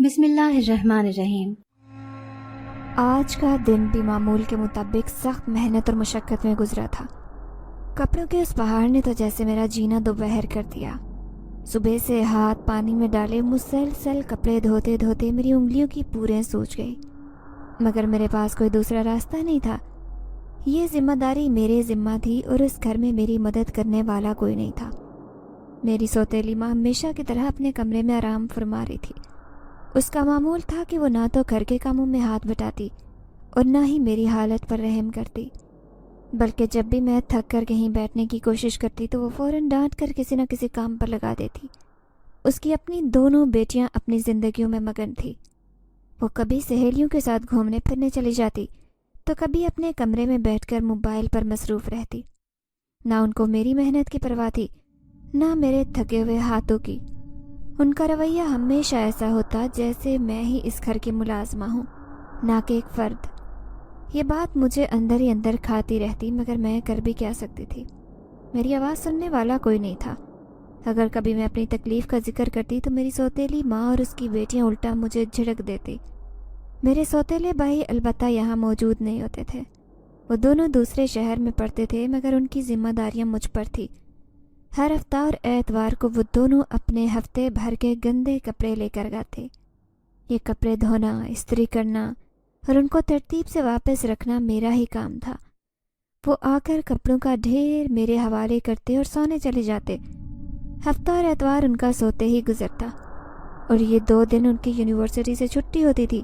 بسم اللہ الرحمن الرحیم۔ آج کا دن بھی معمول کے مطابق سخت محنت اور مشقت میں گزرا تھا۔ کپڑوں کے اس پہاڑ نے تو جیسے میرا جینا دوپہر کر دیا۔ صبح سے ہاتھ پانی میں ڈالے مسلسل کپڑے دھوتے دھوتے میری انگلیوں کی پوریں سوج گئی، مگر میرے پاس کوئی دوسرا راستہ نہیں تھا۔ یہ ذمہ داری میرے ذمہ تھی اور اس گھر میں میری مدد کرنے والا کوئی نہیں تھا۔ میری سوتیلی ماں ہمیشہ کی طرح اپنے کمرے میں آرام فرما رہی تھی۔ اس کا معمول تھا کہ وہ نہ تو گھر کے کاموں میں ہاتھ بٹاتی اور نہ ہی میری حالت پر رحم کرتی، بلکہ جب بھی میں تھک کر کہیں بیٹھنے کی کوشش کرتی تو وہ فوراً ڈانٹ کر کسی نہ کسی کام پر لگا دیتی۔ اس کی اپنی دونوں بیٹیاں اپنی زندگیوں میں مگن تھی۔ وہ کبھی سہیلیوں کے ساتھ گھومنے پھرنے چلی جاتی تو کبھی اپنے کمرے میں بیٹھ کر موبائل پر مصروف رہتی۔ نہ ان کو میری محنت کی پرواہ تھی، نہ میرے تھکے ہوئے ہاتھوں کی۔ ان کا رویہ ہمیشہ ایسا ہوتا جیسے میں ہی اس گھر کی ملازمہ ہوں، نہ کہ ایک فرد۔ یہ بات مجھے اندر ہی اندر کھاتی رہتی، مگر میں کر بھی کیا سکتی تھی؟ میری آواز سننے والا کوئی نہیں تھا۔ اگر کبھی میں اپنی تکلیف کا ذکر کرتی تو میری سوتیلی ماں اور اس کی بیٹیاں الٹا مجھے جھڑک دیتی۔ میرے سوتیلے بھائی البتہ یہاں موجود نہیں ہوتے تھے۔ وہ دونوں دوسرے شہر میں پڑھتے تھے، مگر ان کی ذمہ داریاں مجھ پر تھی۔ ہر ہفتہ اور اتوار کو وہ دونوں اپنے ہفتے بھر کے گندے کپڑے لے کر گاتے۔ یہ کپڑے دھونا، استری کرنا اور ان کو ترتیب سے واپس رکھنا میرا ہی کام تھا۔ وہ آ کر کپڑوں کا ڈھیر میرے حوالے کرتے اور سونے چلے جاتے۔ ہفتہ اور اتوار ان کا سوتے ہی گزرتا، اور یہ 2 دن ان کی یونیورسٹی سے چھٹی ہوتی تھی۔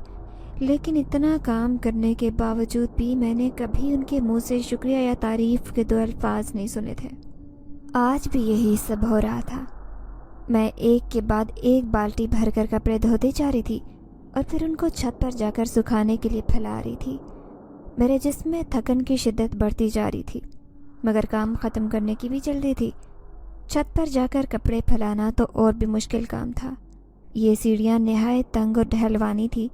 لیکن اتنا کام کرنے کے باوجود بھی میں نے کبھی ان کے منہ سے شکریہ یا تعریف کے 2 الفاظ نہیں سنے تھے۔ آج بھی یہی سب ہو رہا تھا۔ میں ایک کے بعد ایک بالٹی بھر کر کپڑے دھوتے جا رہی تھی اور پھر ان کو چھت پر جا کر سکھانے کے لیے پھیلا رہی تھی۔ میرے جسم میں تھکن کی شدت بڑھتی جا رہی تھی، مگر کام ختم کرنے کی بھی جلدی تھی۔ چھت پر جا کر کپڑے پھیلانا تو اور بھی مشکل کام تھا۔ یہ سیڑھیاں نہایت تنگ اور ڈھلوانی تھی،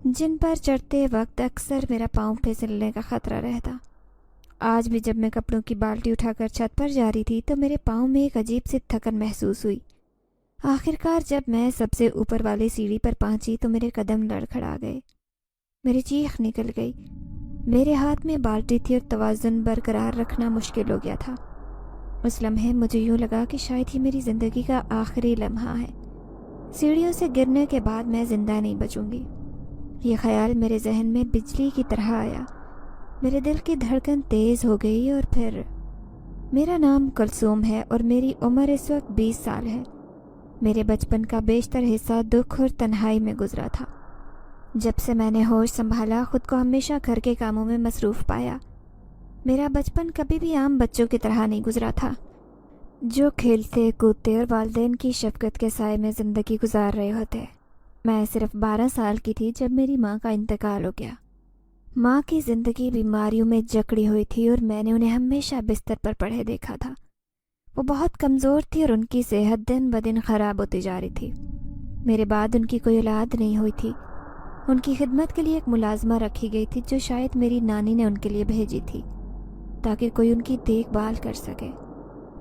جن پر چڑھتے وقت اکثر میرا پاؤں پھسلنے کا خطرہ رہتا۔ آج بھی جب میں کپڑوں کی بالٹی اٹھا کر چھت پر جا رہی تھی تو میرے پاؤں میں ایک عجیب سی تھکن محسوس ہوئی۔ آخرکار جب میں سب سے اوپر والی سیڑھی پر پہنچی تو میرے قدم لڑکھڑا گئے، میری چیخ نکل گئی۔ میرے ہاتھ میں بالٹی تھی اور توازن برقرار رکھنا مشکل ہو گیا تھا۔ اس لمحے مجھے یوں لگا کہ شاید ہی میری زندگی کا آخری لمحہ ہے۔ سیڑھیوں سے گرنے کے بعد میں زندہ نہیں بچوں گی۔ یہ خیال میرے ذہن میں بجلی کی طرح آیا۔ میرے دل کی دھڑکن تیز ہو گئی، اور پھر میرا نام کلثوم ہے اور میری عمر اس وقت 20 سال ہے۔ میرے بچپن کا بیشتر حصہ دکھ اور تنہائی میں گزرا تھا۔ جب سے میں نے ہوش سنبھالا، خود کو ہمیشہ گھر کے کاموں میں مصروف پایا۔ میرا بچپن کبھی بھی عام بچوں کی طرح نہیں گزرا تھا، جو کھیلتے کودتے اور والدین کی شفقت کے سائے میں زندگی گزار رہے ہوتے۔ میں صرف 12 سال کی تھی جب میری ماں کا انتقال ہو گیا۔ ماں کی زندگی بیماریوں میں جکڑی ہوئی تھی اور میں نے انہیں ہمیشہ بستر پر پڑے دیکھا تھا۔ وہ بہت کمزور تھی اور ان کی صحت دن بدن خراب ہوتی جا رہی تھی۔ میرے بعد ان کی کوئی اولاد نہیں ہوئی تھی۔ ان کی خدمت کے لیے ایک ملازمہ رکھی گئی تھی جو شاید میری نانی نے ان کے لیے بھیجی تھی تاکہ کوئی ان کی دیکھ بھال کر سکے،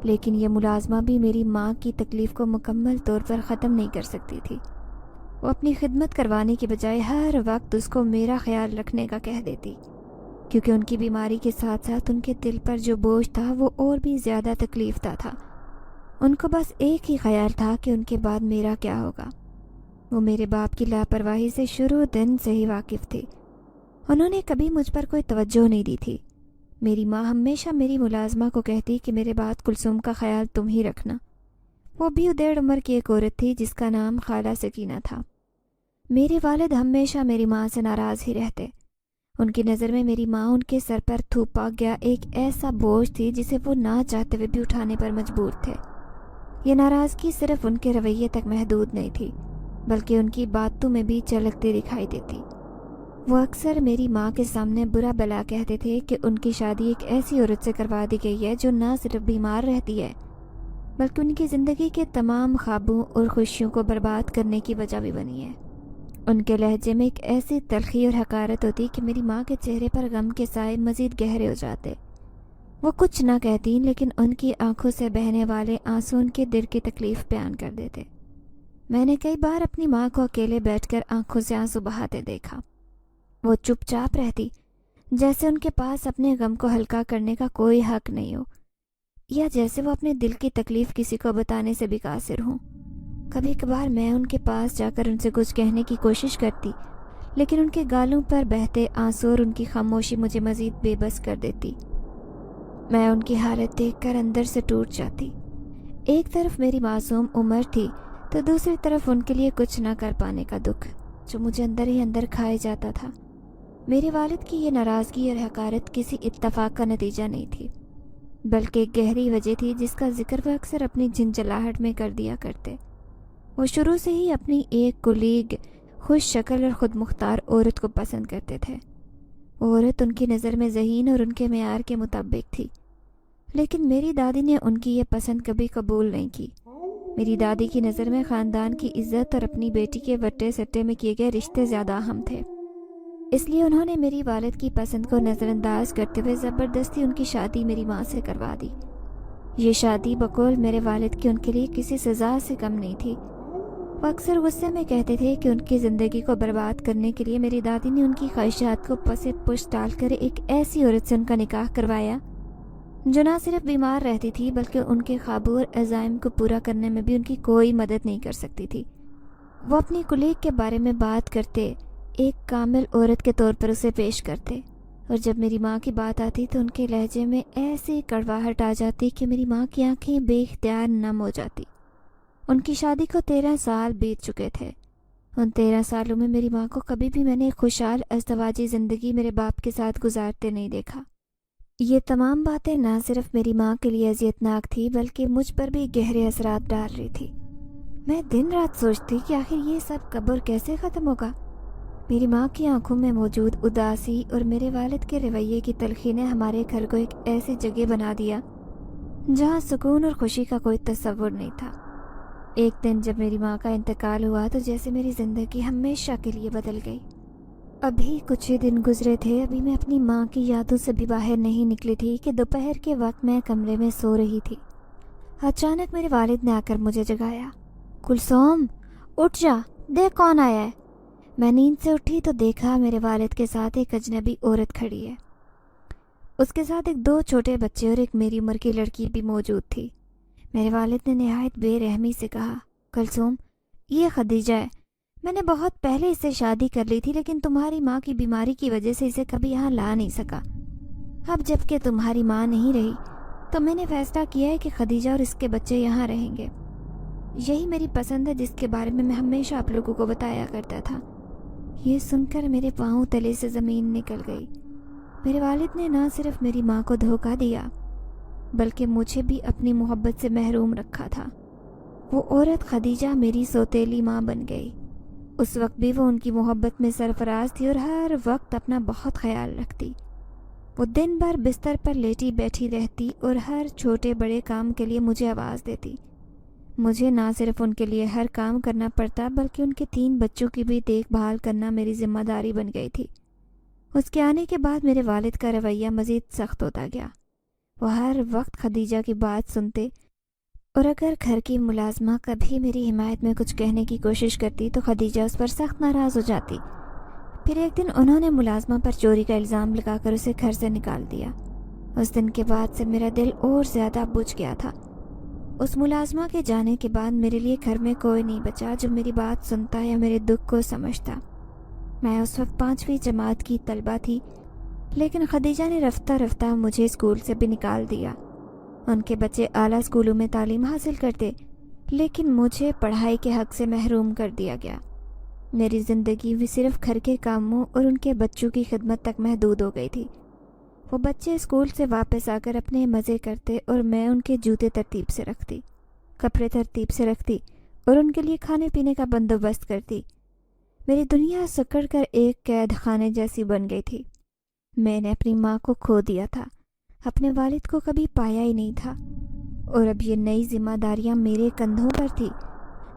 لیکن یہ ملازمہ بھی میری ماں کی تکلیف کو مکمل طور پر ختم نہیں کر سکتی تھی۔ وہ اپنی خدمت کروانے کی بجائے ہر وقت اس کو میرا خیال رکھنے کا کہہ دیتی، کیونکہ ان کی بیماری کے ساتھ ساتھ ان کے دل پر جو بوجھ تھا وہ اور بھی زیادہ تکلیف دہ تھا۔ ان کو بس ایک ہی خیال تھا کہ ان کے بعد میرا کیا ہوگا۔ وہ میرے باپ کی لاپرواہی سے شروع دن سے ہی واقف تھی۔ انہوں نے کبھی مجھ پر کوئی توجہ نہیں دی تھی۔ میری ماں ہمیشہ میری ملازمہ کو کہتی کہ میرے بعد کلثوم کا خیال تم ہی رکھنا۔ وہ بھی ادھیڑ عمر کی ایک عورت تھی جس کا نام خالہ سکینہ تھا۔ میرے والد ہمیشہ میری ماں سے ناراض ہی رہتے۔ ان کی نظر میں میری ماں ان کے سر پر تھوپا گیا ایک ایسا بوجھ تھی جسے وہ نہ چاہتے ہوئے بھی اٹھانے پر مجبور تھے۔ یہ ناراضگی صرف ان کے رویے تک محدود نہیں تھی، بلکہ ان کی باتوں میں بھی جھلکتی دکھائی دیتی۔ وہ اکثر میری ماں کے سامنے برا بلا کہتے تھے کہ ان کی شادی ایک ایسی عورت سے کروا دی گئی ہے جو نہ صرف بیمار رہتی ہے بلکہ ان کی زندگی کے تمام خوابوں اور خوشیوں کو برباد کرنے کی وجہ بھی بنی ہے۔ ان کے لہجے میں ایک ایسی تلخی اور حقارت ہوتی کہ میری ماں کے چہرے پر غم کے سائے مزید گہرے ہو جاتے۔ وہ کچھ نہ کہتی، لیکن ان کی آنکھوں سے بہنے والے آنسو ان کے دل کی تکلیف بیان کر دیتے۔ میں نے کئی بار اپنی ماں کو اکیلے بیٹھ کر آنکھوں سے آنسو بہاتے دیکھا۔ وہ چپ چاپ رہتی، جیسے ان کے پاس اپنے غم کو ہلکا کرنے کا کوئی حق نہیں ہو، یا جیسے وہ اپنے دل کی تکلیف کسی کو بتانے سے بھی قاصر ہوں۔ کبھی کبھار میں ان کے پاس جا کر ان سے کچھ کہنے کی کوشش کرتی، لیکن ان کے گالوں پر بہتے آنسو اور ان کی خاموشی مجھے مزید بے بس کر دیتی۔ میں ان کی حالت دیکھ کر اندر سے ٹوٹ جاتی۔ ایک طرف میری معصوم عمر تھی تو دوسری طرف ان کے لیے کچھ نہ کر پانے کا دکھ جو مجھے اندر ہی اندر کھائے جاتا تھا۔ میرے والد کی یہ ناراضگی اور حقارت کسی اتفاق کا نتیجہ نہیں تھی، بلکہ ایک گہری وجہ تھی جس کا ذکر وہ اکثر اپنی جھنجھلاہٹ میں کر دیا کرتے۔ وہ شروع سے ہی اپنی ایک کلیگ، خوش شکل اور خود مختار عورت کو پسند کرتے تھے۔ وہ عورت ان کی نظر میں ذہین اور ان کے معیار کے مطابق تھی، لیکن میری دادی نے ان کی یہ پسند کبھی قبول نہیں کی۔ میری دادی کی نظر میں خاندان کی عزت اور اپنی بیٹی کے وٹے سٹے میں کیے گئے رشتے زیادہ اہم تھے، اس لیے انہوں نے میری والد کی پسند کو نظر انداز کرتے ہوئے زبردستی ان کی شادی میری ماں سے کروا دی۔ یہ شادی بقول میرے والد کی ان کے لیے کسی سزا سے کم نہیں تھی۔ وہ اکثر غصے میں کہتے تھے کہ ان کی زندگی کو برباد کرنے کے لیے میری دادی نے ان کی خواہشات کو پس پش ڈال کر ایک ایسی عورت سے ان کا نکاح کروایا جو نہ صرف بیمار رہتی تھی بلکہ ان کے خوابوں اور عزائم کو پورا کرنے میں بھی ان کی کوئی مدد نہیں کر سکتی تھی۔ وہ اپنی کلیگ کے بارے میں بات کرتے ایک کامل عورت کے طور پر اسے پیش کرتے، اور جب میری ماں کی بات آتی تو ان کے لہجے میں ایسی کڑواہٹ آ جاتی کہ میری ماں کی آنکھیں بے اختیار نم ہو جاتی۔ ان کی شادی کو 13 سال بیت چکے تھے۔ ان 13 سالوں میں میری ماں کو کبھی بھی میں نے ایک خوشحال ازدواجی زندگی میرے باپ کے ساتھ گزارتے نہیں دیکھا۔ یہ تمام باتیں نہ صرف میری ماں کے لیے اذیتناک تھی بلکہ مجھ پر بھی گہرے اثرات ڈال رہی تھی۔ میں دن رات سوچتی کہ آخر یہ سب کب اور کیسے ختم ہوگا۔ میری ماں کی آنکھوں میں موجود اداسی اور میرے والد کے رویے کی تلخی نے ہمارے گھر کو ایک ایسی جگہ بنا دیا جہاں سکون اور خوشی کا کوئی تصور نہیں تھا۔ ایک دن جب میری ماں کا انتقال ہوا تو جیسے میری زندگی ہمیشہ کے لیے بدل گئی۔ ابھی کچھ ہی دن گزرے تھے، ابھی میں اپنی ماں کی یادوں سے بھی باہر نہیں نکلی تھی کہ دوپہر کے وقت میں کمرے میں سو رہی تھی۔ اچانک میرے والد نے آ کر مجھے جگایا۔ کلثوم، اٹھ جا، دیکھ کون آیا ہے۔ میں نیند سے اٹھی تو دیکھا میرے والد کے ساتھ ایک اجنبی عورت کھڑی ہے۔ اس کے ساتھ ایک 2 چھوٹے بچے اور ایک میری عمر کی لڑکی بھی موجود تھی۔ میرے والد نے نہایت بے رحمی سے کہا، کلثوم، یہ خدیجہ ہے۔ میں نے بہت پہلے اس سے شادی کر لی تھی، لیکن تمہاری ماں کی بیماری کی وجہ سے اسے کبھی یہاں لا نہیں سکا۔ اب جب کہ تمہاری ماں نہیں رہی تو میں نے فیصلہ کیا ہے کہ خدیجہ اور اس کے بچے یہاں رہیں گے۔ یہی میری پسند ہے جس کے بارے میں ہمیشہ آپ لوگوں کو بتایا کرتا تھا۔ یہ سن کر میرے پاؤں تلے سے زمین نکل گئی۔ میرے والد نے نہ صرف میری ماں کو دھوکہ دیا بلکہ مجھے بھی اپنی محبت سے محروم رکھا تھا۔ وہ عورت خدیجہ میری سوتیلی ماں بن گئی۔ اس وقت بھی وہ ان کی محبت میں سرفراز تھی اور ہر وقت اپنا بہت خیال رکھتی۔ وہ دن بھر بستر پر لیٹی بیٹھی رہتی اور ہر چھوٹے بڑے کام کے لیے مجھے آواز دیتی۔ مجھے نہ صرف ان کے لیے ہر کام کرنا پڑتا بلکہ ان کے 3 بچوں کی بھی دیکھ بھال کرنا میری ذمہ داری بن گئی تھی۔ اس کے آنے کے بعد میرے والد کا رویہ مزید سخت ہوتا گیا۔ وہ ہر وقت خدیجہ کی بات سنتے، اور اگر گھر کی ملازمہ کبھی میری حمایت میں کچھ کہنے کی کوشش کرتی تو خدیجہ اس پر سخت ناراض ہو جاتی۔ پھر ایک دن انہوں نے ملازمہ پر چوری کا الزام لگا کر اسے گھر سے نکال دیا۔ اس دن کے بعد سے میرا دل اور زیادہ بجھ گیا تھا۔ اس ملازمہ کے جانے کے بعد میرے لیے گھر میں کوئی نہیں بچا جو میری بات سنتا یا میرے دکھ کو سمجھتا۔ میں اس وقت 5ویں جماعت کی طالبہ تھی، لیکن خدیجہ نے رفتہ رفتہ مجھے اسکول سے بھی نکال دیا۔ ان کے بچے اعلیٰ اسکولوں میں تعلیم حاصل کرتے، لیکن مجھے پڑھائی کے حق سے محروم کر دیا گیا۔ میری زندگی بھی صرف گھر کے کاموں اور ان کے بچوں کی خدمت تک محدود ہو گئی تھی۔ وہ بچے اسکول سے واپس آ کر اپنے مزے کرتے اور میں ان کے جوتے ترتیب سے رکھتی، کپڑے ترتیب سے رکھتی اور ان کے لیے کھانے پینے کا بندوبست کرتی۔ میری دنیا سکڑ کر ایک قید خانے جیسی بن گئی تھی۔ میں نے اپنی ماں کو کھو دیا تھا، اپنے والد کو کبھی پایا ہی نہیں تھا، اور اب یہ نئی ذمہ داریاں میرے کندھوں پر تھی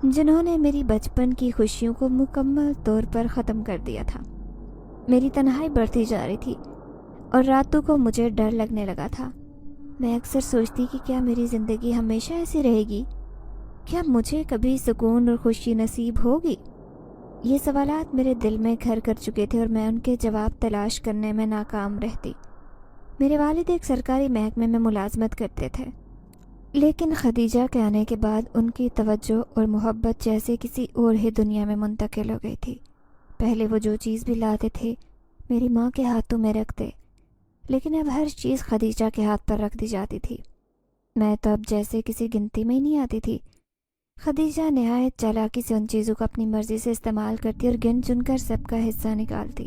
جنہوں نے میری بچپن کی خوشیوں کو مکمل طور پر ختم کر دیا تھا۔ میری تنہائی بڑھتی جا رہی تھی اور راتوں کو مجھے ڈر لگنے لگا تھا۔ میں اکثر سوچتی کہ کیا میری زندگی ہمیشہ ایسی رہے گی؟ کیا مجھے کبھی سکون اور خوشی نصیب ہوگی؟ یہ سوالات میرے دل میں گھر کر چکے تھے اور میں ان کے جواب تلاش کرنے میں ناکام رہتی۔ میرے والد ایک سرکاری محکمے میں ملازمت کرتے تھے، لیکن خدیجہ کے آنے کے بعد ان کی توجہ اور محبت جیسے کسی اور ہی دنیا میں منتقل ہو گئی تھی۔ پہلے وہ جو چیز بھی لاتے تھے میری ماں کے ہاتھوں میں رکھتے، لیکن اب ہر چیز خدیجہ کے ہاتھ پر رکھ دی جاتی تھی۔ میں تو اب جیسے کسی گنتی میں ہی نہیں آتی تھی۔ خدیجہ نہایت چالاکی سے ان چیزوں کو اپنی مرضی سے استعمال کرتی اور گن چن کر سب کا حصہ نکالتی،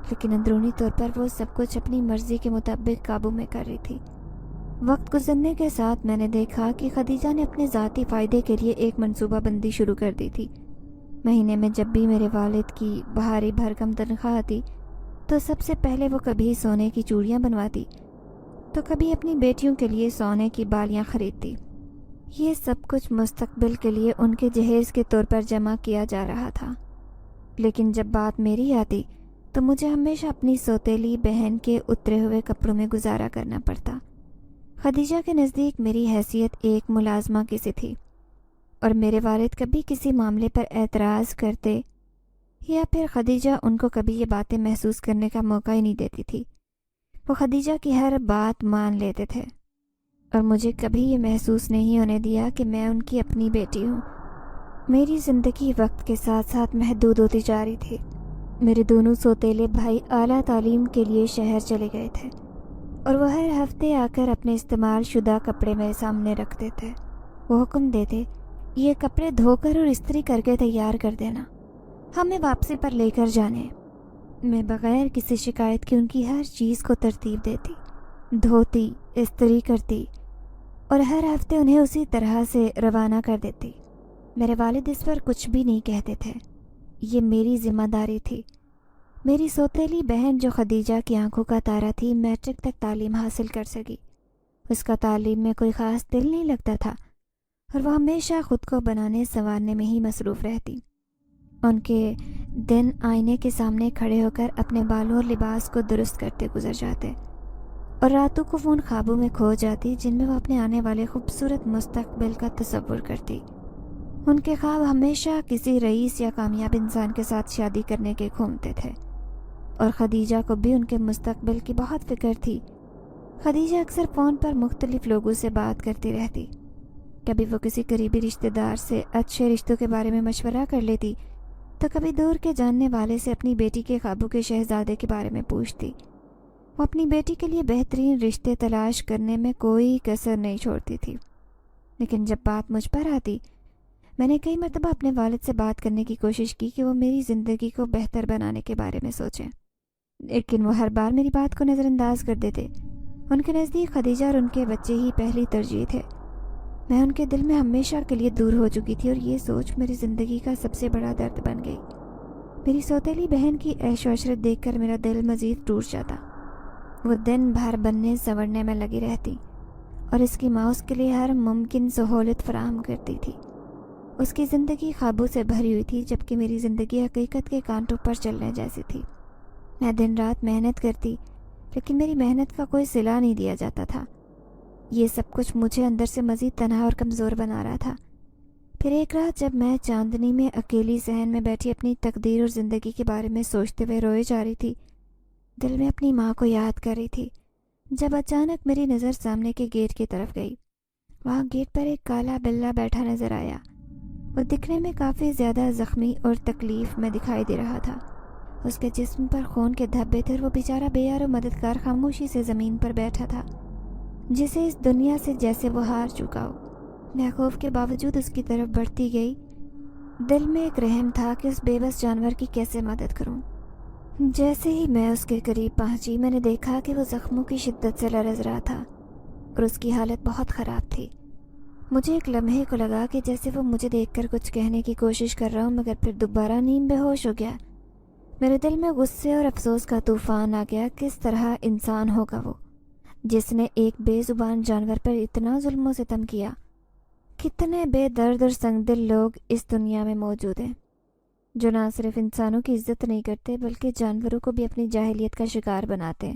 لیکن اندرونی طور پر وہ سب کچھ اپنی مرضی کے مطابق قابو میں کر رہی تھی۔ وقت گزرنے کے ساتھ میں نے دیکھا کہ خدیجہ نے اپنے ذاتی فائدے کے لیے ایک منصوبہ بندی شروع کر دی تھی۔ مہینے میں جب بھی میرے والد کی بھاری بھرکم تنخواہ آتی تو سب سے پہلے وہ کبھی سونے کی چوڑیاں بنواتی تو کبھی اپنی بیٹیوں کے لیے سونے کی بالیاں خریدتی۔ یہ سب کچھ مستقبل کے لیے ان کے جہیز کے طور پر جمع کیا جا رہا تھا، لیکن جب بات میری آتی تو مجھے ہمیشہ اپنی سوتیلی بہن کے اترے ہوئے کپڑوں میں گزارا کرنا پڑتا۔ خدیجہ کے نزدیک میری حیثیت ایک ملازمہ کی سی تھی، اور میرے والد کبھی کسی معاملے پر اعتراض کرتے یا پھر خدیجہ ان کو کبھی یہ باتیں محسوس کرنے کا موقع ہی نہیں دیتی تھی۔ وہ خدیجہ کی ہر بات مان لیتے تھے اور مجھے کبھی یہ محسوس نہیں ہونے دیا کہ میں ان کی اپنی بیٹی ہوں۔ میری زندگی وقت کے ساتھ ساتھ محدود ہوتی جا رہی تھی۔ میرے دونوں سوتیلے بھائی اعلیٰ تعلیم کے لیے شہر چلے گئے تھے اور وہ ہر ہفتے آ کر اپنے استعمال شدہ کپڑے میرے سامنے رکھتے تھے۔ وہ حکم دیتے، یہ کپڑے دھو کر اور استری کر کے تیار کر دینا، ہمیں واپسی پر لے کر جانے۔ میں بغیر کسی شکایت کے ان کی ہر چیز کو ترتیب دیتی، دھوتی، استری کرتی اور ہر ہفتے انہیں اسی طرح سے روانہ کر دیتی۔ میرے والد اس پر کچھ بھی نہیں کہتے تھے، یہ میری ذمہ داری تھی۔ میری سوتیلی بہن جو خدیجہ کی آنکھوں کا تارا تھی میٹرک تک تعلیم حاصل کر سکی۔ اس کا تعلیم میں کوئی خاص دل نہیں لگتا تھا اور وہ ہمیشہ خود کو بنانے سنوارنے میں ہی مصروف رہتی۔ ان کے دن آئینے کے سامنے کھڑے ہو کر اپنے بالوں اور لباس کو درست کرتے گزر جاتے، اور راتوں کو وہ ان خوابوں میں کھو جاتی جن میں وہ اپنے آنے والے خوبصورت مستقبل کا تصور کرتی۔ ان کے خواب ہمیشہ کسی رئیس یا کامیاب انسان کے ساتھ شادی کرنے کے گھومتے تھے، اور خدیجہ کو بھی ان کے مستقبل کی بہت فکر تھی۔ خدیجہ اکثر فون پر مختلف لوگوں سے بات کرتی رہتی۔ کبھی وہ کسی قریبی رشتہ دار سے اچھے رشتوں کے بارے میں مشورہ کر لیتی تو کبھی دور کے جاننے والے سے اپنی بیٹی کے خوابوں کے شہزادے کے بارے میں پوچھتی۔ وہ اپنی بیٹی کے لیے بہترین رشتے تلاش کرنے میں کوئی کسر نہیں چھوڑتی تھی۔ لیکن جب بات مجھ پر آتی، میں نے کئی مرتبہ اپنے والد سے بات کرنے کی کوشش کی کہ وہ میری زندگی کو بہتر بنانے کے بارے میں سوچیں، لیکن وہ ہر بار میری بات کو نظر انداز کر دیتے۔ ان کے نزدیک خدیجہ اور ان کے بچے ہی پہلی ترجیح تھے۔ میں ان کے دل میں ہمیشہ کے لیے دور ہو چکی تھی اور یہ سوچ میری زندگی کا سب سے بڑا درد بن گئی۔ میری سوتیلی بہن کی عیش و عشرت دیکھ کر میرا دل مزید ٹوٹ جاتا۔ وہ دن بھر بننے سنورنے میں لگی رہتی اور اس کی ماں اس کے لیے ہر ممکن سہولت فراہم کرتی تھی۔ اس کی زندگی خوابوں سے بھری ہوئی تھی، جبکہ میری زندگی حقیقت کے کانٹوں پر چلنے جیسی تھی۔ میں دن رات محنت کرتی، لیکن میری محنت کا کوئی صلہ نہیں دیا جاتا تھا۔ یہ سب کچھ مجھے اندر سے مزید تنہا اور کمزور بنا رہا تھا۔ پھر ایک رات جب میں چاندنی میں اکیلی صحن میں بیٹھی اپنی تقدیر اور زندگی کے بارے میں سوچتے ہوئے روئے جا رہی تھی، دل میں اپنی ماں کو یاد کر رہی تھی، جب اچانک میری نظر سامنے کے گیٹ کی طرف گئی۔ وہاں گیٹ پر ایک کالا بلّا بیٹھا نظر آیا۔ وہ دکھنے میں کافی زیادہ زخمی اور تکلیف میں دکھائی دے رہا تھا۔ اس کے جسم پر خون کے دھبے تھے اور وہ بیچارہ بے یار و مددگار خاموشی سے زمین پر بیٹھا تھا، جسے اس دنیا سے جیسے وہ ہار چکا ہو۔ میں خوف کے باوجود اس کی طرف بڑھتی گئی۔ دل میں ایک رحم تھا کہ اس بے بس جانور کی کیسے مدد کروں۔ جیسے ہی میں اس کے قریب پہنچی، میں نے دیکھا کہ وہ زخموں کی شدت سے لرز رہا تھا اور اس کی حالت بہت خراب تھی۔ مجھے ایک لمحے کو لگا کہ جیسے وہ مجھے دیکھ کر کچھ کہنے کی کوشش کر رہا ہوں، مگر پھر دوبارہ نیم بے ہوش ہو گیا۔ میرے دل میں غصے اور افسوس کا طوفان آ گیا۔ کس طرح انسان ہوگا وہ جس نے ایک بے زبان جانور پر اتنا ظلم و ستم کیا؟ کتنے بے درد اور سنگ دل لوگ اس دنیا میں موجود ہیں جو نہ صرف انسانوں کی عزت نہیں کرتے بلکہ جانوروں کو بھی اپنی جاہلیت کا شکار بناتے ہیں۔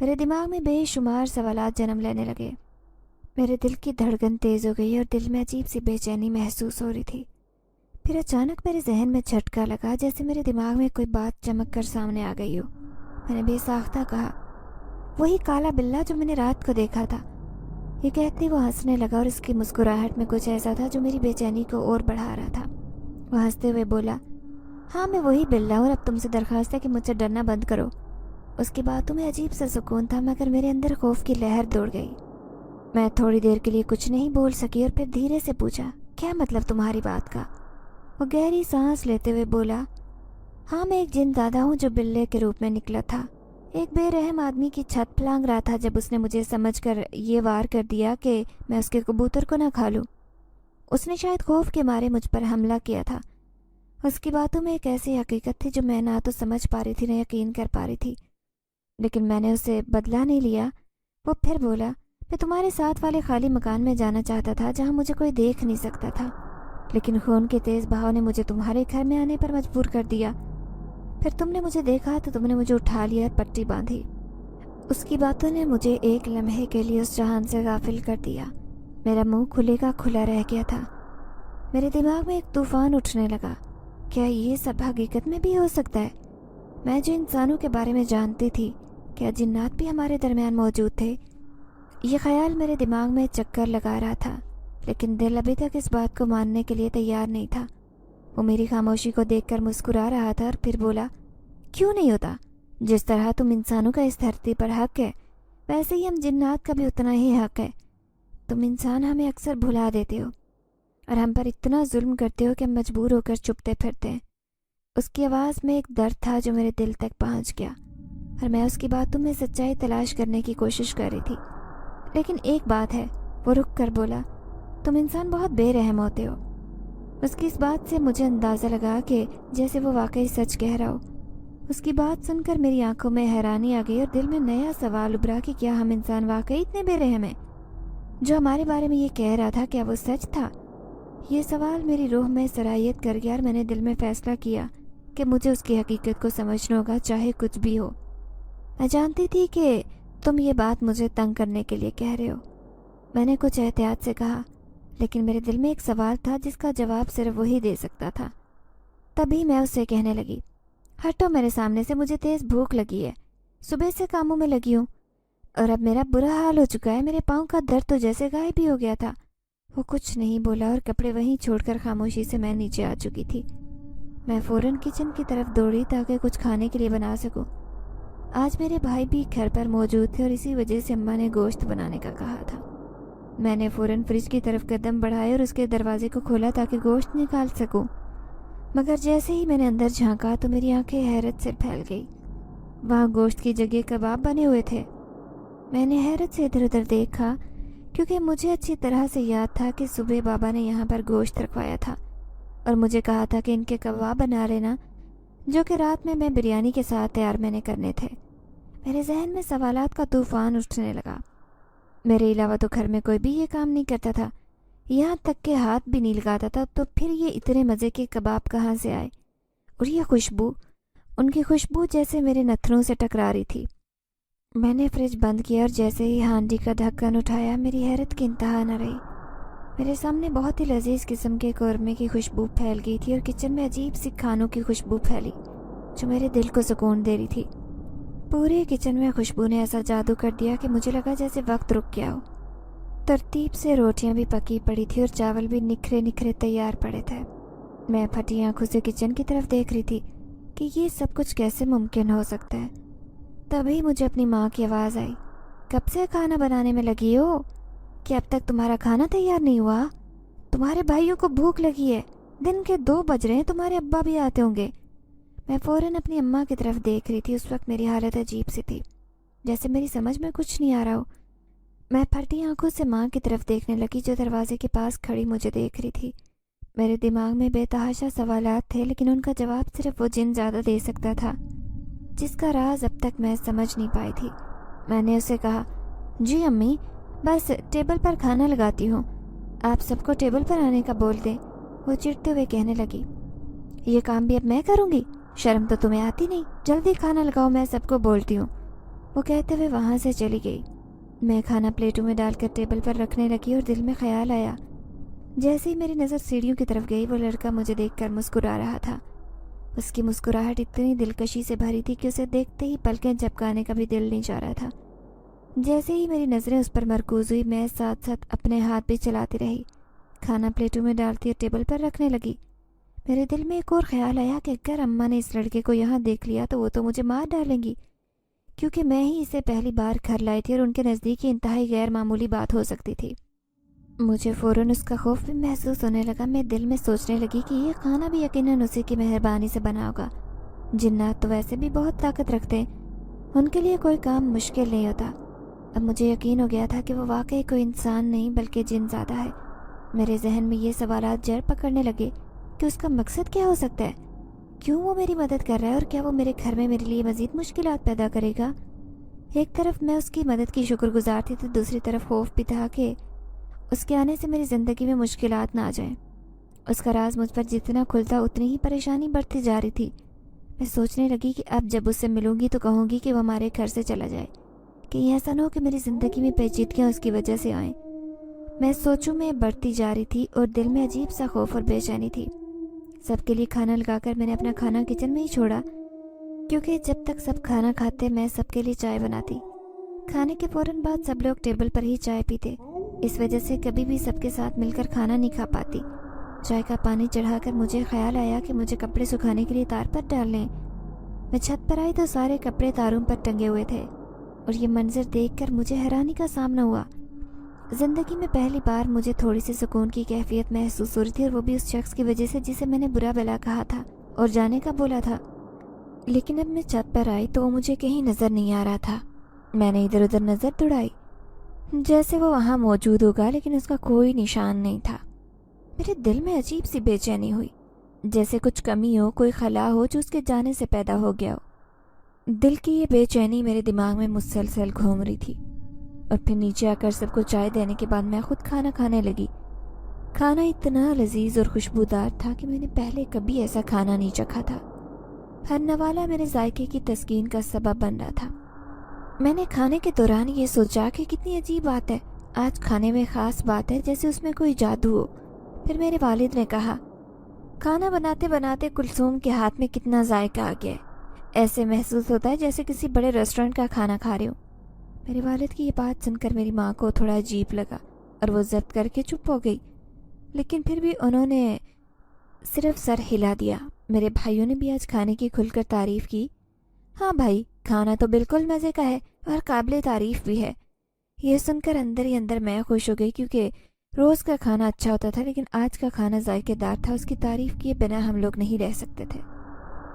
میرے دماغ میں بے شمار سوالات جنم لینے لگے. میرے دل کی دھڑکن تیز ہو گئی اور دل میں عجیب سی بے چینی محسوس ہو رہی تھی. پھر اچانک میرے ذہن میں جھٹکا لگا، جیسے میرے دماغ میں کوئی بات چمک کر سامنے آ گئی ہو. میں نے بے ساختہ کہا، وہی کالا بلّا جو میں نے رات کو دیکھا تھا. یہ کہتے وہ ہنسنے لگا اور اس کی مسکراہٹ میں کچھ ایسا تھا جو میری بے چینی کو اور بڑھا رہا تھا. وہ ہنستے ہوئے بولا، ہاں میں وہی بلّا ہوں اور اب تم سے درخواست ہے کہ مجھ سے ڈرنا بند کرو. اس کی باتوں میں عجیب سا سکون تھا، مگر میرے اندر خوف کی لہر دوڑ گئی. میں تھوڑی دیر کے لیے کچھ نہیں بول سکی اور پھر دھیرے سے پوچھا، کیا مطلب تمہاری بات کا؟ وہ گہری سانس لیتے ہوئے بولا، ہاں میں ایک جن دادا ہوں جو بلے کے روپ میں نکلا تھا. ایک بے رحم آدمی کی چھت پھلانگ رہا تھا جب اس نے مجھے سمجھ کر یہ وار کر دیا کہ میں اس کے کبوتر کو نہ کھا لوں. اس نے شاید خوف کے مارے مجھ پر حملہ کیا تھا. اس کی باتوں میں ایک ایسی حقیقت تھی جو میں نہ تو سمجھ پا رہی تھی نہ یقین کر پا رہی تھی، لیکن میں نے اسے بدلا نہیں لیا. وہ پھر بولا، میں تمہارے ساتھ والے خالی مکان میں جانا چاہتا تھا جہاں مجھے کوئی دیکھ نہیں سکتا تھا، لیکن خون کے تیز بہاؤ نے مجھے تمہارے گھر میں آنے پر مجبور کر دیا. پھر تم نے مجھے دیکھا تو تم نے مجھے اٹھا لیا اور پٹی باندھی. اس کی باتوں نے مجھے ایک لمحے کے لیے اس جہان سے غافل کر دیا. میرا منہ کھلے کا کھلا رہ گیا تھا. میرے دماغ میں ایک طوفان اٹھنے لگا. کیا یہ سب حقیقت میں بھی ہو سکتا ہے؟ میں جو انسانوں کے بارے میں جانتی تھی، کیا جنات بھی ہمارے درمیان موجود تھے؟ یہ خیال میرے دماغ میں چکر لگا رہا تھا، لیکن دل ابھی تک اس بات کو ماننے کے لیے تیار نہیں تھا. وہ میری خاموشی کو دیکھ کر مسکرا رہا تھا اور پھر بولا، کیوں نہیں ہوتا؟ جس طرح تم انسانوں کا اس دھرتی پر حق ہے، ویسے ہی ہم جنات کا بھی اتنا ہی حق ہے. تم انسان ہمیں اکثر بھلا دیتے ہو اور ہم پر اتنا ظلم کرتے ہو کہ ہم مجبور ہو کر چھپتے پھرتے ہیں. اس کی آواز میں ایک درد تھا جو میرے دل تک پہنچ گیا اور میں اس کی باتوں میں سچائی تلاش کرنے کی کوشش کر رہی تھی. لیکن ایک بات ہے، وہ رک کر بولا، تم انسان بہت بے رحم ہوتے ہو. اس کی اس بات سے مجھے اندازہ لگا کہ جیسے وہ واقعی سچ کہہ رہا ہو. اس کی بات سن کر میری آنکھوں میں حیرانی آ گئی اور دل میں نیا سوال ابھرا کہ کیا ہم انسان واقعی اتنے بے رحم ہیں؟ جو ہمارے بارے میں یہ کہہ رہا تھا کیا وہ سچ تھا؟ یہ سوال میری روح میں سرایت کر گیا اور میں نے دل میں فیصلہ کیا کہ مجھے اس کی حقیقت کو سمجھنا ہوگا، چاہے کچھ بھی ہو. میں جانتی تھی کہ تم یہ بات مجھے تنگ کرنے کے لیے کہہ رہے ہو. میں نے کچھ احتیاط سے کہا، لیکن میرے دل میں ایک سوال تھا جس کا جواب صرف وہی دے سکتا تھا. تبھی میں اس سے کہنے لگی، ہٹو میرے سامنے سے، مجھے تیز بھوک لگی ہے. صبح سے کاموں میں لگی ہوں اور اب میرا برا حال ہو چکا ہے. میرے پاؤں کا درد تو جیسے غائب ہی ہو گیا تھا. وہ کچھ نہیں بولا اور کپڑے وہیں چھوڑ کر خاموشی سے میں نیچے آ چکی تھی. میں فوراً کچن کی طرف دوڑی تاکہ کچھ کھانے کے لیے بنا سکوں. آج میرے بھائی بھی گھر پر موجود تھے اور اسی وجہ سے اماں نے گوشت بنانے کا کہا تھا. میں نے فوراً فریج کی طرف قدم بڑھائے اور اس کے دروازے کو کھولا تاکہ گوشت نکال سکوں. مگر جیسے ہی میں نے اندر جھانکا تو میری آنکھیں حیرت سے پھیل گئی. وہاں گوشت کی جگہ کباب بنے ہوئے تھے. میں نے حیرت سے ادھر ادھر دیکھا کیونکہ مجھے اچھی طرح سے یاد تھا کہ صبح بابا نے یہاں پر گوشت رکھوایا تھا اور مجھے کہا تھا کہ ان کے کباب بنا لینا، جو کہ رات میں بریانی کے ساتھ تیار میں نے کرنے تھے. میرے ذہن میں سوالات کا طوفان اٹھنے لگا. میرے علاوہ تو گھر میں کوئی بھی یہ کام نہیں کرتا تھا، یہاں تک کہ ہاتھ بھی نہیں لگاتا تھا. تو پھر یہ اتنے مزے کے کباب کہاں سے آئے؟ اور یہ خوشبو، ان کی خوشبو جیسے میرے نتھنوں سے ٹکرا رہی تھی. میں نے فریج بند کیا اور جیسے ہی ہانڈی کا ڈھکن اٹھایا میری حیرت کی انتہا نہ رہی. میرے سامنے بہت ہی لذیذ قسم کے قورمے کی خوشبو پھیل گئی تھی اور کچن میں عجیب سی کھانوں کی خوشبو پھیلی جو میرے دل کو سکون دے رہی تھی. پورے کچن میں خوشبو نے ایسا جادو کر دیا کہ مجھے لگا جیسے وقت رک گیا ہو. ترتیب سے روٹیاں بھی پکی پڑی تھی اور چاول بھی نکھرے نکھرے تیار پڑے تھے. میں پھٹی آنکھوں سے کچن کی طرف دیکھ رہی تھی کہ یہ سب کچھ کیسے ممکن ہو سکتا ہے. تبھی مجھے اپنی ماں کی آواز آئی، کب سے کھانا بنانے میں لگی ہو؟ کہ اب تک تمہارا کھانا تیار نہیں ہوا؟ تمہارے بھائیوں کو بھوک لگی ہے، دن کے 2 بج رہے ہیں، تمہارے ابا بھی آتے ہوں گے. میں فوراً اپنی اماں کی طرف دیکھ رہی تھی. اس وقت میری حالت عجیب سی تھی، جیسے میری سمجھ میں کچھ نہیں آ رہا ہو. میں پھٹی آنکھوں سے ماں کی طرف دیکھنے لگی جو دروازے کے پاس کھڑی مجھے دیکھ رہی تھی. میرے دماغ میں بے تحاشا سوالات تھے، لیکن ان کا جواب صرف وہ جن زیادہ دے سکتا تھا جس کا راز اب تک میں سمجھ نہیں پائی تھی. میں نے اسے کہا، جی امی، بس ٹیبل پر کھانا لگاتی ہوں، آپ سب کو ٹیبل پر آنے کا بول دیں. وہ چڑھتے ہوئے کہنے لگی، یہ کام بھی اب میں کروں گی؟ شرم تو تمہیں آتی نہیں، جلدی کھانا لگاؤ، میں سب کو بولتی ہوں. وہ کہتے ہوئے وہاں سے چلی گئی۔ میں کھانا پلیٹوں میں ڈال کر ٹیبل پر رکھنے لگی اور دل میں خیال آیا۔ جیسے ہی میری نظر سیڑھیوں کی طرف گئی، وہ لڑکا مجھے دیکھ کر مسکرا رہا تھا۔ اس کی مسکراہٹ اتنی دلکشی سے بھری تھی کہ اسے دیکھتے ہی پلکیں جھپکانے کا بھی دل نہیں چاہ رہا تھا۔ جیسے ہی میری نظریں اس پر مرکوز ہوئی، میں ساتھ ساتھ اپنے ہاتھ بھی چلاتی رہی، کھانا پلیٹوں میں ڈالتی اور ٹیبل پر رکھنے لگی۔ میرے دل میں ایک اور خیال آیا کہ اگر اماں نے اس لڑکے کو یہاں دیکھ لیا تو وہ تو مجھے مار ڈالیں گی، کیونکہ میں ہی اسے پہلی بار گھر لائی تھی اور ان کے نزدیک یہ انتہائی غیر معمولی بات ہو سکتی تھی۔ مجھے فوراً اس کا خوف بھی محسوس ہونے لگا۔ میں دل میں سوچنے لگی کہ یہ کھانا بھی یقیناً اسی کی مہربانی سے بنا ہوگا۔ جنات تو ویسے بھی بہت طاقت رکھتے ہیں، ان کے لیے کوئی کام مشکل نہیں ہوتا۔ اب مجھے یقین ہو گیا تھا کہ وہ واقعی کوئی انسان نہیں بلکہ جن زادہ ہے۔ میرے ذہن میں یہ سوالات جڑ پکڑنے لگے کہ اس کا مقصد کیا ہو سکتا ہے، کیوں وہ میری مدد کر رہا ہے اور کیا وہ میرے گھر میں میرے لیے مزید مشکلات پیدا کرے گا۔ ایک طرف میں اس کی مدد کی شکر گزار تھی تو دوسری طرف خوف بھی تھا کہ اس کے آنے سے میری زندگی میں مشکلات نہ آ جائیں۔ اس کا راز مجھ پر جتنا کھلتا اتنی ہی پریشانی بڑھتی جا رہی تھی۔ میں سوچنے لگی کہ اب جب اس سے ملوں گی تو کہوں گی کہ وہ ہمارے گھر سے چلا جائے، کہیں ایسا نہ ہو کہ میری زندگی میں پیچیدگیاں اس کی وجہ سے آئیں۔ میں سوچوں میں بڑھتی جا رہی تھی اور دل میں عجیب سا خوف اور بے چینی تھی۔ سب کے لیے کھانا لگا کر میں نے اپنا کھانا کچن میں ہی چھوڑا، کیونکہ جب تک سب کھانا کھاتے میں سب کے لیے چائے بناتی۔ کھانے کے فوراً بعد سب لوگ ٹیبل پر ہی چائے پیتے، اس وجہ سے کبھی بھی سب کے ساتھ مل کر کھانا نہیں کھا پاتی۔ چائے کا پانی چڑھا کر مجھے خیال آیا کہ مجھے کپڑے سکھانے کے لیے تار پر ڈال لیں۔ میں چھت پر آئی تو سارے کپڑے تاروں پر ٹنگے ہوئے تھے اور یہ منظر دیکھ کر مجھے حیرانی کا سامنا ہوا۔ زندگی میں پہلی بار مجھے تھوڑی سی سکون کی کیفیت محسوس ہو رہی تھی، اور وہ بھی اس شخص کی وجہ سے جسے میں نے برا بھلا کہا تھا اور جانے کا بولا تھا۔ لیکن اب میں چھت پر آئی تو وہ مجھے کہیں نظر نہیں آ رہا تھا۔ میں نے ادھر ادھر نظر دوڑائی جیسے وہ وہاں موجود ہوگا، لیکن اس کا کوئی نشان نہیں تھا۔ میرے دل میں عجیب سی بے چینی ہوئی، جیسے کچھ کمی ہو، کوئی خلا ہو جو اس کے جانے سے پیدا ہو گیا ہو۔ دل کی یہ بے چینی میرے دماغ میں مسلسل گھوم رہی تھی، اور پھر نیچے آ کر سب کو چائے دینے کے بعد میں خود کھانا کھانے لگی۔ کھانا اتنا لذیذ اور خوشبودار تھا کہ میں نے پہلے کبھی ایسا کھانا نہیں چکھا تھا۔ ہر نوالہ میرے ذائقے کی تسکین کا سبب بن رہا تھا۔ میں نے کھانے کے دوران یہ سوچا کہ کتنی عجیب بات ہے، آج کھانے میں خاص بات ہے، جیسے اس میں کوئی جادو ہو۔ پھر میرے والد نے کہا، کھانا بناتے بناتے کلثوم کے ہاتھ میں کتنا ذائقہ آ گیا ہے، ایسے محسوس ہوتا ہے جیسے کسی بڑے ریسٹورنٹ کا کھانا کھا رہے ہو۔ میرے والد کی یہ بات سن کر میری ماں کو تھوڑا عجیب لگا اور وہ ضبط کر کے چپ ہو گئی، لیکن پھر بھی انہوں نے صرف سر ہلا دیا۔ میرے بھائیوں نے بھی آج کھانے کی کھل کر تعریف کی۔ ہاں بھائی، کھانا تو بالکل مزے کا ہے اور قابل تعریف بھی ہے۔ یہ سن کر اندر ہی اندر میں خوش ہو گئی، کیونکہ روز کا کھانا اچھا ہوتا تھا لیکن آج کا کھانا ذائقے دار تھا، اس کی تعریف کیے بنا ہم لوگ نہیں رہ سکتے تھے۔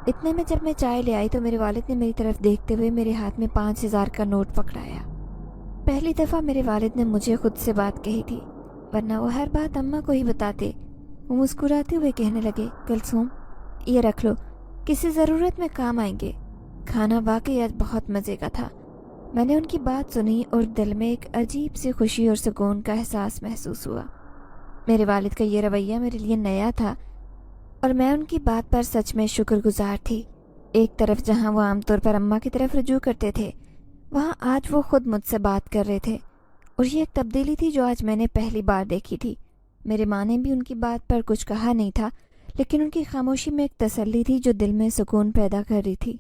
اتنے میں جب میں چائے لے آئی تو میرے والد نے میری طرف دیکھتے ہوئے میرے ہاتھ میں 5000 کا نوٹ پکڑایا۔ پہلی دفعہ میرے والد نے مجھے خود سے بات کہی تھی، ورنہ وہ ہر بات اماں کو ہی بتاتے۔ وہ مسکراتے ہوئے کہنے لگے، کلثوم یہ رکھ لو، کسی ضرورت میں کام آئیں گے۔ کھانا واقعی آج بہت مزے کا تھا۔ میں نے ان کی بات سنی اور دل میں ایک عجیب سی خوشی اور سکون کا احساس محسوس ہوا۔ میرے والد کا یہ رویہ میرے لیے نیا تھا اور میں ان کی بات پر سچ میں شکر گزار تھی۔ ایک طرف جہاں وہ عام طور پر اماں کی طرف رجوع کرتے تھے، وہاں آج وہ خود مجھ سے بات کر رہے تھے، اور یہ ایک تبدیلی تھی جو آج میں نے پہلی بار دیکھی تھی۔ میرے ماں نے بھی ان کی بات پر کچھ کہا نہیں تھا، لیکن ان کی خاموشی میں ایک تسلی تھی جو دل میں سکون پیدا کر رہی تھی۔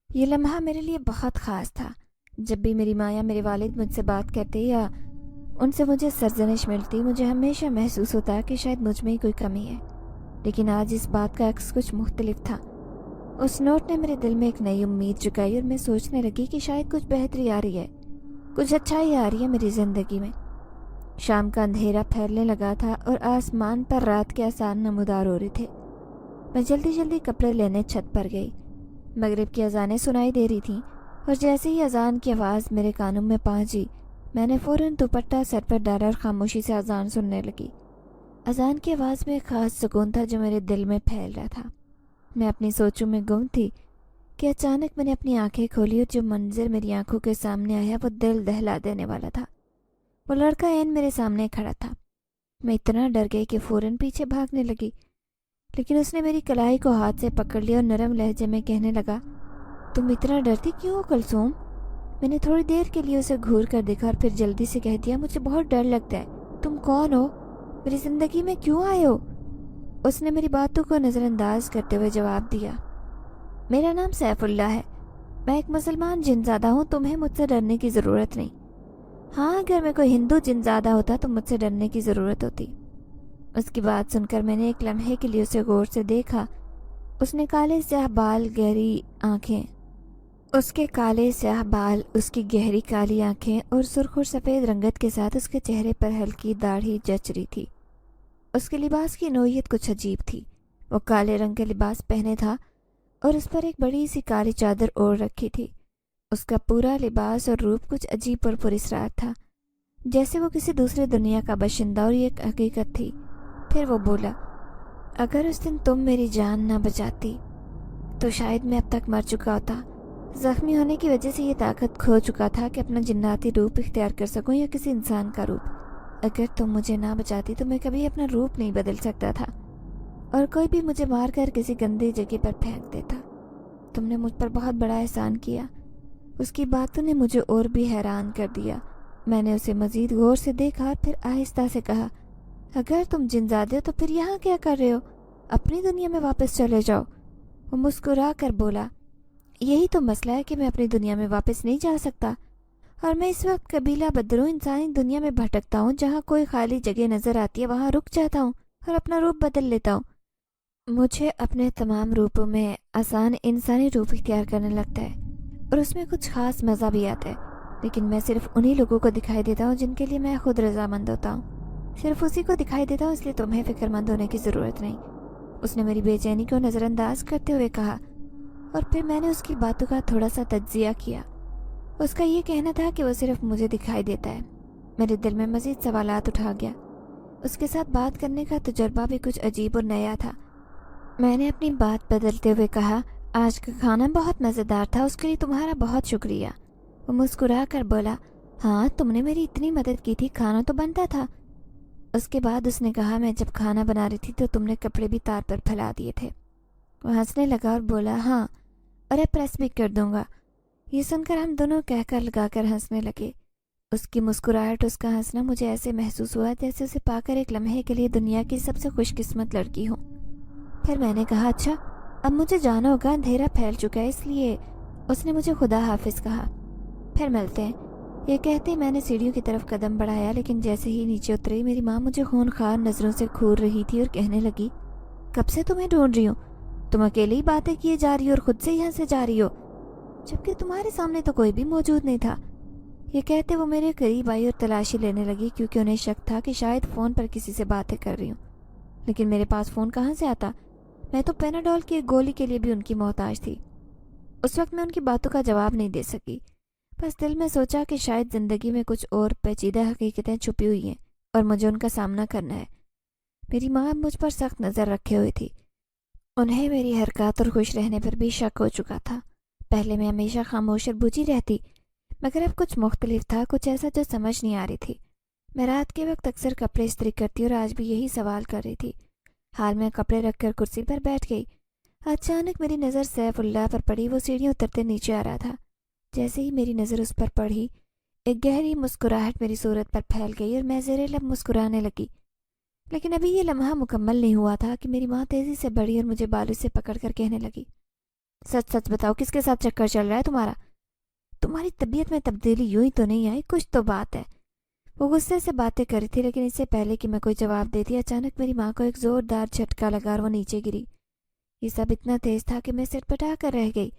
یہ لمحہ میرے لیے بہت خاص تھا۔ جب بھی میری ماں یا میرے والد مجھ سے بات کرتے یا ان سے مجھے سرزنش ملتی، مجھے ہمیشہ محسوس ہوتا کہ شاید مجھ میں ہی کوئی کمی ہے، لیکن آج اس بات کا عکس کچھ مختلف تھا۔ اس نوٹ نے میرے دل میں ایک نئی امید جگائی اور میں سوچنے لگی کہ شاید کچھ بہتری آ رہی ہے، کچھ اچھائی آ رہی ہے میری زندگی میں۔ شام کا اندھیرا پھیلنے لگا تھا اور آسمان پر رات کے آثار نمودار ہو رہے تھے۔ میں جلدی جلدی کپڑے لینے چھت پر گئی۔ مغرب کی اذانیں سنائی دے رہی تھیں، اور جیسے ہی اذان کی آواز میرے کانوں میں پہنچی، میں نے فوراً دوپٹہ سر پر ڈالا اور خاموشی سے اذان سننے لگی۔ اذان کی آواز میں ایک خاص سکون تھا جو میرے دل میں پھیل رہا تھا۔ میں اپنی سوچوں میں گم تھی کہ اچانک میں نے اپنی آنکھیں کھولی اور جو منظر میری آنکھوں کے سامنے آیا وہ دل دہلا دینے والا تھا۔ وہ لڑکا عین میرے سامنے کھڑا تھا۔ میں اتنا ڈر گئی کہ فوراً پیچھے بھاگنے لگی، لیکن اس نے میری کلائی کو ہاتھ سے پکڑ لیا اور نرم لہجے میں کہنے لگا، تم اتنا ڈرتی کیوں ہو کلثوم؟ میں نے تھوڑی دیر کے لیے اسے گھور کر دیکھا اور پھر جلدی سے کہہ دیا مجھے بہت ڈر لگتا ہے، تم کون ہو؟ میری زندگی میں کیوں آئے ہو؟ اس نے میری باتوں کو نظر انداز کرتے ہوئے جواب دیا، میرا نام سیف اللہ ہے، میں ایک مسلمان جن زادہ ہوں، تمہیں مجھ سے ڈرنے کی ضرورت نہیں۔ ہاں اگر میں کوئی ہندو جن زادہ ہوتا تو مجھ سے ڈرنے کی ضرورت ہوتی۔ اس کی بات سن کر میں نے ایک لمحے کے لیے اسے غور سے دیکھا۔ اس نے کالے سیاہ بال، گہری آنکھیں، اس کے کالے سیاہ بال، اس کی گہری کالی آنکھیں اور سرخ اور سفید رنگت کے ساتھ اس کے چہرے پر ہلکی داڑھی جچ رہی تھی۔ اس کے لباس کی نوعیت کچھ عجیب تھی۔ وہ کالے رنگ کا لباس پہنے تھا اور اس پر ایک بڑی سی کالی چادر اوڑھ رکھی تھی۔ اس کا پورا لباس اور روپ کچھ عجیب اور پراسرار تھا، جیسے وہ کسی دوسرے دنیا کا باشندہ، اور یہ ایک حقیقت تھی۔ پھر وہ بولا، اگر اس دن تم میری جان نہ بچاتی تو شاید میں اب تک مر چکا ہوتا۔ زخمی ہونے کی وجہ سے یہ طاقت کھو چکا تھا کہ اپنا جناتی روپ اختیار کر سکوں یا کسی انسان کا روپ۔ اگر تم مجھے نہ بچاتی تو میں کبھی اپنا روپ نہیں بدل سکتا تھا اور کوئی بھی مجھے مار کر کسی گندی جگہ پر پھینک دیتا۔ تم نے مجھ پر بہت بڑا احسان کیا۔ اس کی باتوں نے مجھے اور بھی حیران کر دیا۔ میں نے اسے مزید غور سے دیکھا اور پھر آہستہ سے کہا، اگر تم جن زادے ہو تو پھر یہاں کیا کر رہے ہو؟ اپنی دنیا میں واپس چلے جاؤ۔ وہ مسکرا کر بولا، یہی تو مسئلہ ہے کہ میں اپنی دنیا میں واپس نہیں جا سکتا، اور میں اس وقت قبیلہ بدروں انسانی دنیا میں بھٹکتا ہوں۔ جہاں کوئی خالی جگہ نظر آتی ہے وہاں رک جاتا ہوں اور اپنا روپ بدل لیتا ہوں۔ مجھے اپنے تمام روپوں میں آسان انسانی روپ اختیار کرنے لگتا ہے اور اس میں کچھ خاص مزہ بھی آتا ہے، لیکن میں صرف انہی لوگوں کو دکھائی دیتا ہوں جن کے لیے میں خود رضامند ہوتا ہوں۔ صرف اسی کو دکھائی دیتا ہوں، اس لیے تمہیں فکر مند ہونے کی ضرورت نہیں۔ اس نے میری بے چینی کو نظر انداز کرتے ہوئے کہا، اور پھر میں نے اس کی باتوں کا تھوڑا سا تجزیہ کیا۔ اس کا یہ کہنا تھا کہ وہ صرف مجھے دکھائی دیتا ہے۔ میرے دل میں مزید سوالات اٹھا گیا۔ اس کے ساتھ بات کرنے کا تجربہ بھی کچھ عجیب اور نیا تھا۔ میں نے اپنی بات بدلتے ہوئے کہا، آج کا کھانا بہت مزیدار تھا، اس کے لیے تمہارا بہت شکریہ۔ وہ مسکرا کر بولا، ہاں تم نے میری اتنی مدد کی تھی، کھانا تو بنتا تھا۔ اس کے بعد اس نے کہا، میں جب کھانا بنا رہی تھی تو تم نے کپڑے بھی تار پر پھیلا دیے تھے۔ وہ ہنسنے لگا اور بولا، ہاں اور اب پریس بھی کر دوں گا۔ یہ سن کر ہم دونوں کہہ کر لگا کر ہنسنے لگے۔ اس کی مسکراہٹ، اس کا ہنسنا مجھے ایسے محسوس ہوا جیسے اسے پا کر ایک لمحے کے لیے دنیا کی سب سے خوش قسمت لڑکی ہوں۔ پھر میں نے کہا، اچھا اب مجھے جانا ہوگا، اندھیرا پھیل چکا ہے، اس لیے اس نے مجھے خدا حافظ کہا، پھر ملتے ہیں۔ یہ کہتے میں نے سیڑھیوں کی طرف قدم بڑھایا، لیکن جیسے ہی نیچے اتری میری ماں مجھے خونخوار نظروں سے گھور رہی تھی اور کہنے لگی، کب سے تمہیں ڈھونڈ رہی ہوں، تم اکیلے ہی باتیں کیے جا رہی ہو اور خود سے یہاں سے جا رہی ہو، جبکہ تمہارے سامنے تو کوئی بھی موجود نہیں تھا۔ یہ کہتے وہ میرے قریب آئی اور تلاشی لینے لگی، کیونکہ انہیں شک تھا کہ شاید فون پر کسی سے باتیں کر رہی ہوں، لیکن میرے پاس فون کہاں سے آتا؟ میں تو پیناڈول کی ایک گولی کے لیے بھی ان کی محتاج تھی۔ اس وقت میں ان کی باتوں کا جواب نہیں دے سکی، بس دل میں سوچا کہ شاید زندگی میں کچھ اور پیچیدہ حقیقتیں چھپی ہوئی ہیں اور مجھے ان کا سامنا کرنا ہے۔ میری ماں اب مجھ پر سخت نظر رکھے ہوئی تھی۔ انہیں میری حرکات اور خوش رہنے پر بھی شک ہو چکا تھا۔ پہلے میں ہمیشہ خاموش اور بجھی رہتی، مگر اب کچھ مختلف تھا، کچھ ایسا جو سمجھ نہیں آ رہی تھی۔ میں رات کے وقت اکثر کپڑے استری کرتی اور آج بھی یہی سوال کر رہی تھی۔ حال میں کپڑے رکھ کر کرسی پر بیٹھ گئی۔ اچانک میری نظر سیف اللہ پر پڑی۔ وہ سیڑھیاں اترتے نیچے آ رہا تھا۔ جیسے ہی میری نظر اس پر پڑی، ایک گہری مسکراہٹ میری صورت پر پھیل گئی اور میں زیر لب مسکرانے لگی۔ لیکن ابھی یہ لمحہ مکمل نہیں ہوا تھا کہ میری ماں تیزی سے بڑھی اور مجھے بالوں سے پکڑ کر کہنے لگی، سچ سچ بتاؤ کس کے ساتھ چکر چل رہا ہے تمہارا؟ تمہاری طبیعت میں تبدیلی یوں ہی تو نہیں آئی، کچھ تو بات ہے۔ وہ غصے سے باتیں کر رہی تھی، لیکن اس سے پہلے کہ میں کوئی جواب دیتی اچانک میری ماں کو ایک زوردار جھٹکا لگا اور وہ نیچے گری۔ یہ سب اتنا تیز تھا کہ میں سٹ پٹا کر رہ گئی۔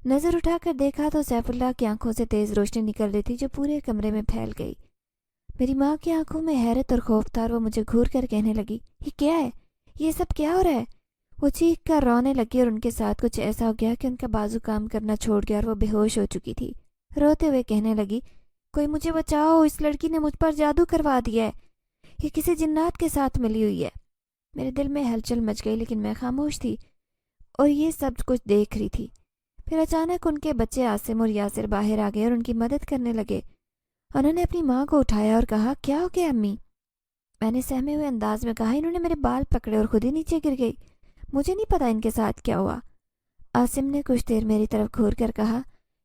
نظر اٹھا کر دیکھا تو سیف اللہ کی آنکھوں سے تیز روشنی نکل رہی تھی جو پورے کمرے میں پھیل گئی۔ میری ماں کی آنکھوں میں حیرت اور خوف تھا اور وہ مجھے گھور کر کہنے لگی، یہ کیا ہے؟ یہ سب کیا ہو رہا ہے؟ وہ چیخ کر رونے لگی اور ان کے ساتھ کچھ ایسا ہو گیا کہ ان کا بازو کام کرنا چھوڑ گیا اور وہ بے ہوش ہو چکی تھی۔ روتے ہوئے کہنے لگی، کوئی مجھے بچاؤ، اس لڑکی نے مجھ پر جادو کروا دیا ہے، یہ کسی جنات کے ساتھ ملی ہوئی ہے۔ میرے دل میں ہلچل مچ گئی، لیکن میں خاموش تھی اور یہ سب کچھ دیکھ رہی تھی۔ پھر اچانک ان کے بچے عاصم اور یاسر باہر آ گئے اور ان کی مدد کرنے لگے۔ انہوں نے اپنی ماں کو اٹھایا اور کہا، کیا ہو گیا امی؟ میں نے سہمے ہوئے انداز میں کہا، انہوں نے میرے بال پکڑے اور خود ہی نیچے گر گئی، مجھے نہیں پتا ان کے ساتھ کیا ہوا۔ عاصم نے کچھ دیر میری طرف گھور کر کہا،